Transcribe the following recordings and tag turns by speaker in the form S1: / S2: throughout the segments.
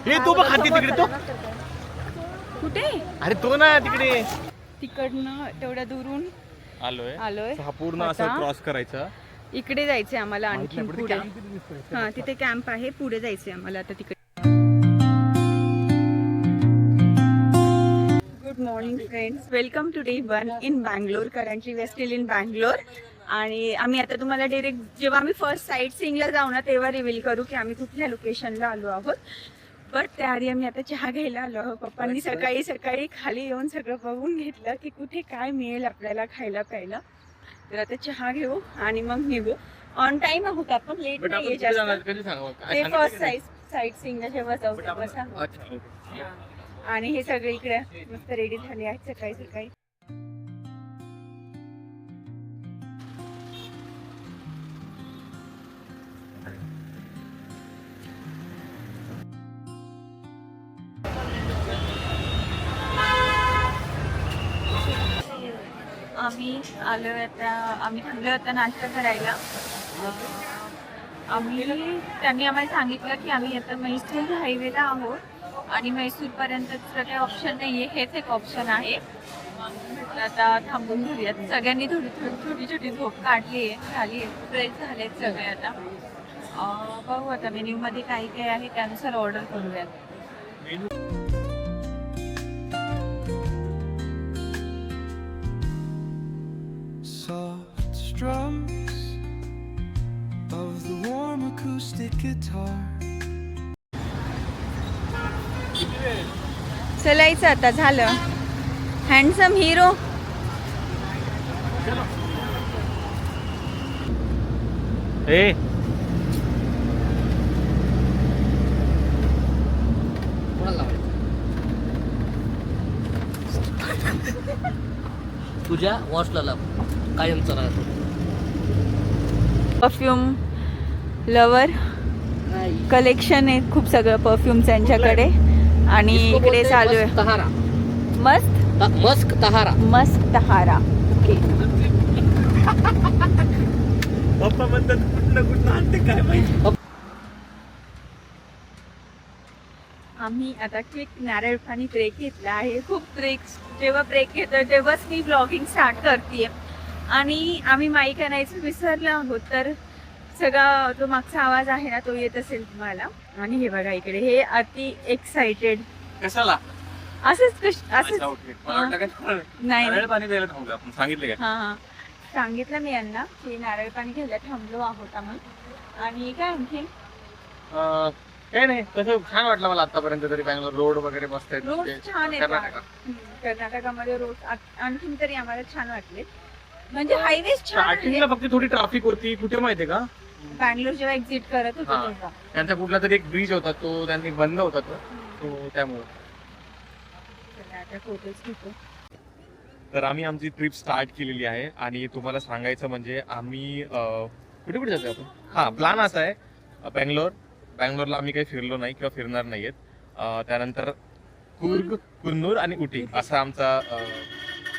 S1: हे तू बघ खाती तिकडे तो.
S2: कुठे?
S1: अरे तो ना तिकडे.
S2: तिकडनं तेवढ्या दुरून आलोय.
S1: हा पूर्ण असं क्रॉस करायचा.
S2: इकडे जायचंय आम्हाला आणखी पुढे. हा तिथे कॅम्प आहे, पुढे जायचंय आम्हाला आता तिकडे. Good morning friends, welcome to day 1 in Bangalore. Currently we are still in Bangalore. आणि आम्ही आता तुम्हाला डायरेक्ट जेव्हा आम्ही फर्स्ट साईट सीइंगला जाऊ ना तेव्हा रिव्हील करू की आम्ही कुठल्या लोकेशनला आलो आहोत. बट त्याआधी आम्ही आता चहा घ्यायला आलो आहोत. पप्पांनी सकाळी सकाळी खाली येऊन सगळं बघून घेतलं की कुठे काय मिळेल आपल्याला खायला प्यायला. तर आता चहा घेऊ आणि मग निघू. ऑन टाइम आहोत आपण, लेट नाही जास्त. ते फर्स्ट साईट सीइंगला जेव्हा जाऊ तेव्हा सांगू. आणि हे सगळे इकडे मस्त रेडी झाले आहेत सकाळी सकाळी. आम्ही आलोय आता, आम्ही थांबलो आता नाश्ता करायला. त्यांनी आम्हाला सांगितलं की आम्ही आता म्हैसूर हायवेला आहोत आणि म्हैसूरपर्यंतचं काही ऑप्शन नाही आहे, हेच एक ऑप्शन आहे. आता थांबून घेऊयात. सगळ्यांनी छोटी छोटी झोप काढली आहे, झाली आहे, फ्रेश झालेत सगळे. आता बघू आता मेन्यूमध्ये काही काही आहे त्यानुसार ऑर्डर करूयात.
S3: Soft strums of the warm acoustic guitar.
S2: चलायचं आता, झालं. Handsome hero.
S1: ए
S4: तुझ्या वॉचला लाव, कायमचा राहतो.
S2: परफ्यूम लवर कलेक्शन आहे खूप सगळं परफ्यूम त्यांच्याकडे. आणि इकडे चालू आहे
S4: तहारा,
S2: मस्त
S4: तहारा.
S2: ओके.
S1: पप्पा म्हणतात कुठं आणते काय माहिती.
S2: आम्ही आता क्विक नारळ पाणी ब्रेक घेतला आहे. खूप ब्रेक्स जेव्हा ब्रेक घेतो तेव्हाच मी ब्लॉगिंग स्टार्ट करते. आणि आम्ही माईक आणायचं विसरलो आहोत, तर सगळा जो मागचा आवाज आहे ना तो येत असेल तुम्हाला. आणि हे बघा इकडे हे अति एक्साइटेड.
S1: कशाला
S2: असंच नाही
S1: पाणी द्यायला थांबलो आपण, सांगितलं काय?
S2: हा सांगितलं मी यांना की नारळ पाणी घ्यायला थांबलो आहोत आम्ही. आणि काय आणखी
S1: काय नाही, तसं छान वाटलं मला आतापर्यंत तरी. बँगलोर रोड वगैरे मस्त आहेत.
S2: रोड छान
S1: कर्नाटक.
S2: आहे. कर्नाटकामध्ये रोड आणखीन तरी आम्हाला छान वाटले. म्हणजे हायवे छान आहे.
S1: स्टार्टिंगला फक्त थोडी ट्रॅफिक होती. कुठे माहितीये का,
S2: बँगलोर जेव्हा एक्झिट करत होतो
S1: हा.
S2: तेव्हा.
S1: त्यांचा कुठला तरी एक ब्रिज होता, तो त्यांनी बंद होता तो त्यामुळे.
S2: चला आता फोटोज घेतो.
S1: तर आम्ही आमची ट्रिप स्टार्ट केलेली आहे. आणि तुम्हाला सांगायचं म्हणजे आम्ही कुठे कुठे जातोय आपण. हा प्लॅन असा आहे, बँगलोरला आम्ही काही फिरलो नाही किंवा फिरणार नाहीयेत. त्यानंतर कुर्ग, कुन्नूर आणि उटी असा आमचा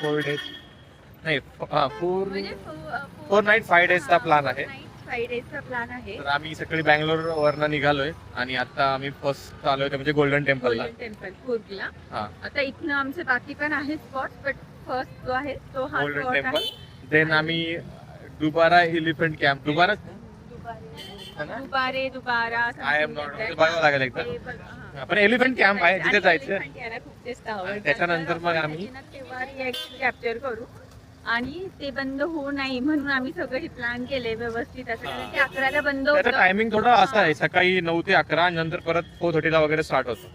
S1: 4 डेज नाही 4 नाईट 5 डेजचा प्लॅन आहे.
S2: 5 डेजचा प्लॅन आहे.
S1: तर आम्ही सकाळी बँगलोर वरनं निघालोय आणि आता आम्ही फर्स्ट आलोय ते म्हणजे गोल्डन टेम्पलला.
S2: गोल्डन टेम्पल कुर्गला.
S1: हा,
S2: आता इथनं आमचे बाकी पण आहेत स्पॉट, बट फर्स्ट जो आहे तो हा
S1: गोल्डन
S2: स्पॉट
S1: टेम्पल.
S2: आहे.
S1: देन आम्ही दुबारा एलिफंट कॅम्प. दुबारा
S2: दुबारा
S1: आय एम नॉट बघावं लागेल एकदा. पण एलिफंट कॅम्प आहे जिथे जायचं. त्याच्यानंतर मग आम्ही
S2: कॅप्चर करू. आणि ते बंद होऊ नाही म्हणून आम्ही सगळं हे प्लॅन केले व्यवस्थित. असं ते 11ला बंद
S1: त्याचा
S2: होतं.
S1: टायमिंग थोडा असा आहे, सकाळी 9 ते 11 आणि नंतर परत 4:30 ला वगैरे स्टार्ट होतो.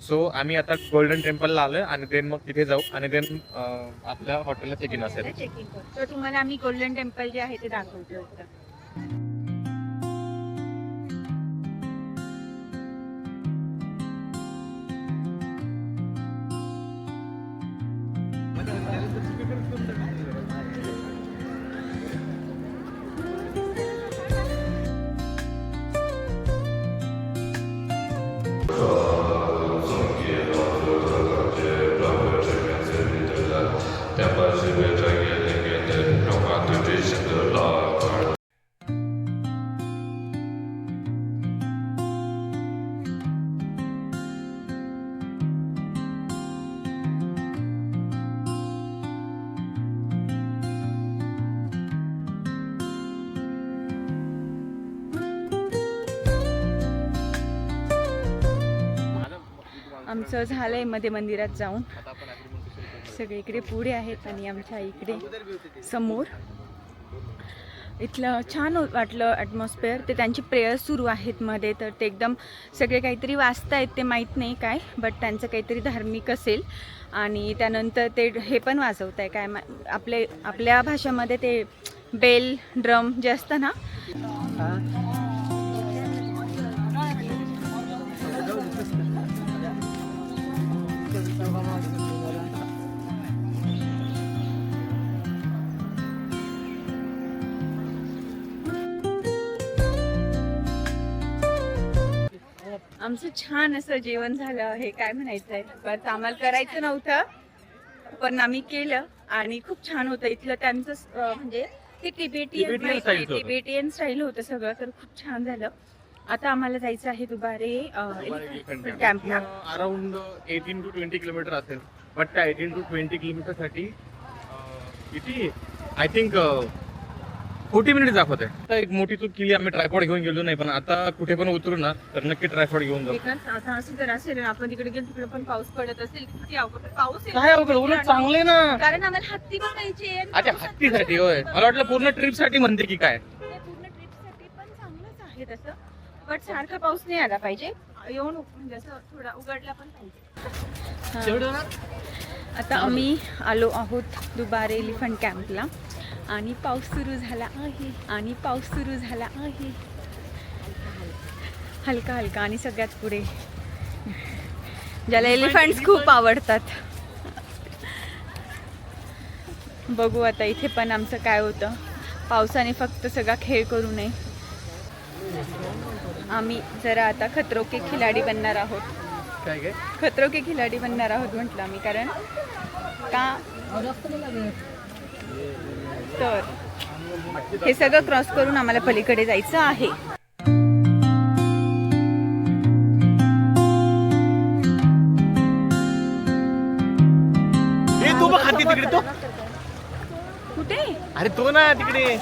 S1: सो आम्ही आता गोल्डन टेम्पलला आलोय आणि देन मग तिथे जाऊ आणि देन आपल्या हॉटेलला चेक इन असेल.
S2: चेक इन करू. तर तुम्हाला आम्ही गोल्डन टेम्पल जे आहे ते दाखवतो. आमचं झालंय मध्ये मंदिरात जाऊन. सगळे इकडे पुढे आहेत आणि आमच्या इकडे समोर इथलं छान वाटलं ॲटमॉस्फिअर. ते त्यांची प्रेयर सुरू आहेत मध्ये, तर ते एकदम सगळे काहीतरी वाचतायत, ते माहीत नाही काय, बट त्यांचं काहीतरी धार्मिक असेल. आणि त्यानंतर ते हे पण वाजवत आहे काय आपल्या भाषेमध्ये ते बेल ड्रम जे असतं ना. आमचं छान असं जेवण झालं. हे काय म्हणायचंय, बस आम्हाला करायचं नव्हतं पण आम्ही केलं आणि खूप छान होतं. इथलं त्यांचं म्हणजे ते टिबेटियन स्टाईल होतं सगळं, तर खूप छान झालं. आता आम्हाला जायचं आहे दुबारे कॅम्पला.
S1: अराउंड 18 to 20 किलोमीटर असेल, बट त्या 18 to 20 किलोमीटर साठी किती आय थिंक 40 मिनिट दाखवत आहे. आता एक मोठी चूक केली, आम्ही ट्रायपॉड घेऊन गेलो नाही, पण आता कुठे पण उतरू ना तर नक्की ट्रायपॉड घेऊन जाऊ.
S2: आता असं जर असेल आपण तिकडे गेलो तिकडे पण पाऊस पडत असेल, किती अवघड. पाऊस
S1: काय अवघड, उलट चांगले ना.
S2: कारण आम्हाला हत्ती बघायची.
S1: अच्छा, हत्तीसाठी होय, मला वाटलं पूर्ण ट्रिप साठी म्हणते की काय.
S2: पूर्ण ट्रिपसाठी पण चांगलंच आहे तसं, बट सारखा पाऊस नाही आला पाहिजे. येऊन म्हणजे असं थोडा उघडला पण पाहिजे. आता आम्ही आलो आहोत दुबारे एलिफंट कॅम्पला आणि पाऊस सुरू झाला आहे. हलका हलका. आणि सगळ्यात पुढे ज्याला एलिफंट्स खूप आवडतात. बघू आता इथे पण आमचं काय होतं. पावसाने फक्त सगळा खेळ करू नये. आम्ही जरा आता खतरो के खिलाडी बनणार आहोत.
S1: काय काय
S2: खतरो के खिलाडी बनणार आहोत म्हटलं आम्ही, कारण का तर हे सगळं क्रॉस करून आम्हाला पलीकडे जायचं आहे.
S1: तू बघ हत्ती तिकडे, तो
S2: कुठे?
S1: अरे तो ना तिकडे,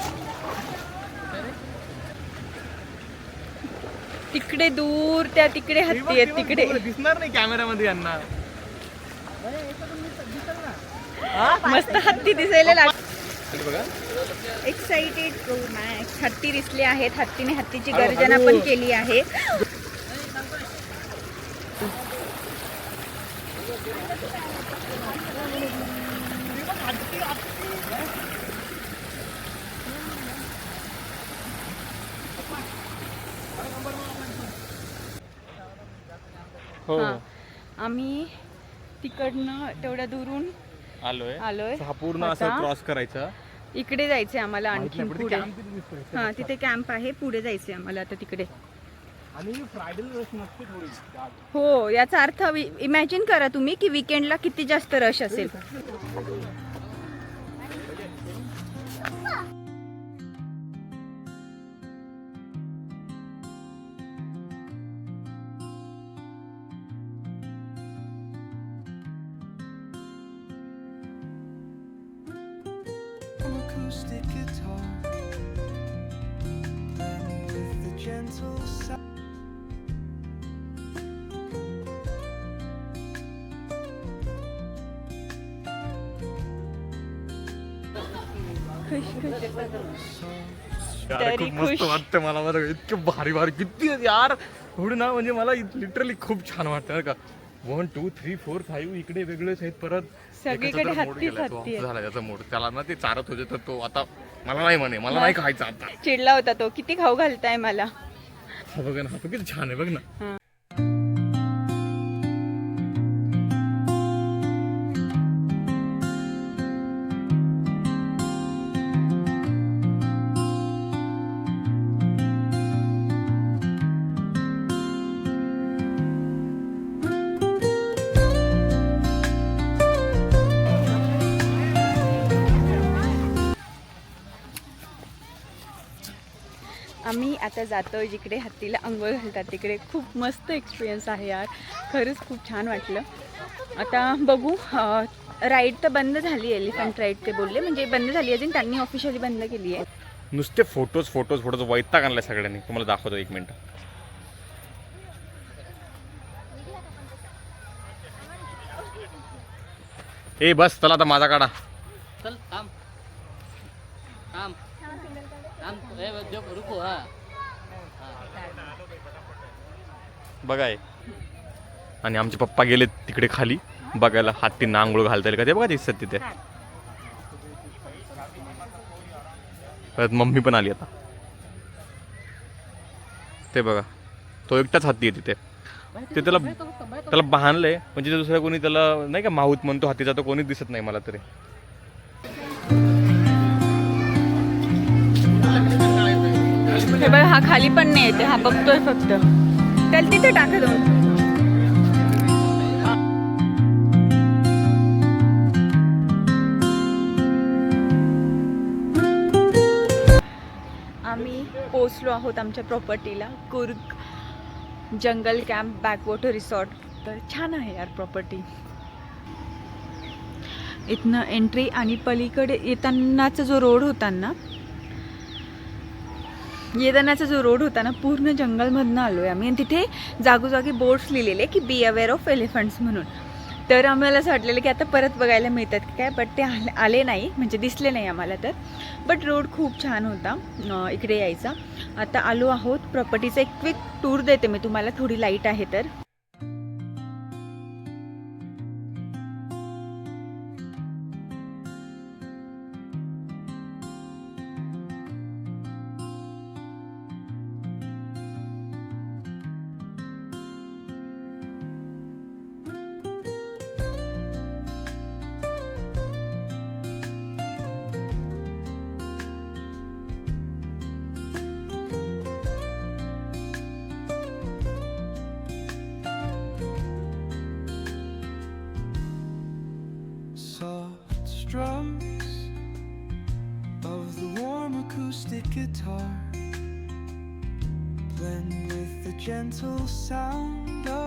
S2: तिकडे दूर त्या तिकडे हत्ती आहेत तिकडे.
S1: दिसणार नाही कॅमेऱ्यामध्ये यांना.
S2: मस्त हत्ती दिसायला लागली.
S1: बघा
S2: एक्साइटेड प्रो मॅक्स. हत्ती दिसले आहेत. हत्तीने हत्तीची गर्जना पण केली आहे.
S1: हो,
S2: आम्ही तिकडनं तेवढ्या दुरून आलोय.
S1: हा पूर्ण असं
S2: आता
S1: क्रॉस करायचा.
S2: इकडे जायचंय आम्हाला आणखी पुढे. हा, तिथे कॅम्प आहे. पुढे जायचंय आम्हाला आता तिकडे.
S1: आणि फ्रायडे रश नसते थोडी.
S2: हो, याचा अर्थ इमॅजिन करा तुम्ही की वीकेंडला किती जास्त रश असेल.
S3: acoustic guitar, blend with the gentle sound.
S2: तरी
S1: खूप मस्त
S2: खुश.
S1: वाटतं मला. बरं इतके भारी भारी किती यार एवढं ना, म्हणजे मला लिटरली खूप छान वाटतं बरं का. 1 2 3 4 5 इकडे वेगळेच आहेत. परत
S2: सगळीकडे
S1: एकाचा तर मोड
S2: हत्तीच
S1: गेलाय तो.
S2: हत्ती आहे.
S1: झाला त्याचा मोड. त्याला ना ते चारत होते तर तो आता मला नाही म्हणे, मला नाही खायचं आता.
S2: चिडला होता तो, किती खाऊ घालताय मला.
S1: हा बघ ना, हा तो किती छान आहे बघ ना.
S2: आम्ही आता जातोय जिकडे हत्तीला अंघोळ घालतात तिकडे. खूप मस्त एक्सपिरियन्स आहे यार, खरंच खूप छान वाटलं. आता बघू. राईड तर बंद झाली, एलिफंट राईड ते बोलले, म्हणजे बंद झाली, अजून त्यांनी ऑफिशियली बंद केली आहे.
S1: नुसते फोटोज फोटोज फोटोज वैताग आणलाय सगळ्यांनी. तुम्हाला दाखवतो एक मिनिट. ए बस चला आता माझा काढा.
S4: चल थांब थांब थांब ए जो रुको हा
S1: बघा हे. आणि आमचे पप्पा गेले तिकडे खाली बघायला हत्तींना आंघोळ घालता येईल का ते बघा दिसत तिथे. परत मम्मी पण आली आता. ते बघा तो एकटाच हत्ती आहे तिथे. ते त्याला बांधलंय म्हणजे दुसऱ्या कोणी त्याला नाही का माहूत म्हणतो हत्तीचा तो कोणीच दिसत नाही मला तरी.
S2: हे बघ हा खाली पण नाही येते, हा बघतोय फक्त. त्याला तिथे टाका दोन. आम्ही पोचलो आहोत आमच्या प्रॉपर्टीला, कुर्ग जंगल कॅम्प बॅकवॉटर रिसॉर्ट. तर छान आहे यार प्रॉपर्टी. इथनं एंट्री आणि पलीकडे येतानाचा जो रोड होता ना पूर्ण जंगलमधनं आलो आहे आम्ही. आणि तिथे जागोजागी बोर्ड्स लिहिलेले की बी अवेअर ऑफ एलिफंट्स म्हणून. तर आम्हाला असं वाटलेलं की आता परत बघायला मिळतात की काय, बट ते आले नाही, म्हणजे दिसले नाही आम्हाला तर. बट रोड खूप छान होता इकडे यायचा. आता आलो आहोत प्रॉपर्टीचा एक क्विक टूर देते मी तुम्हाला, थोडी लाईट आहे तर.
S3: Soft strums of the warm acoustic guitar blend with the gentle sound of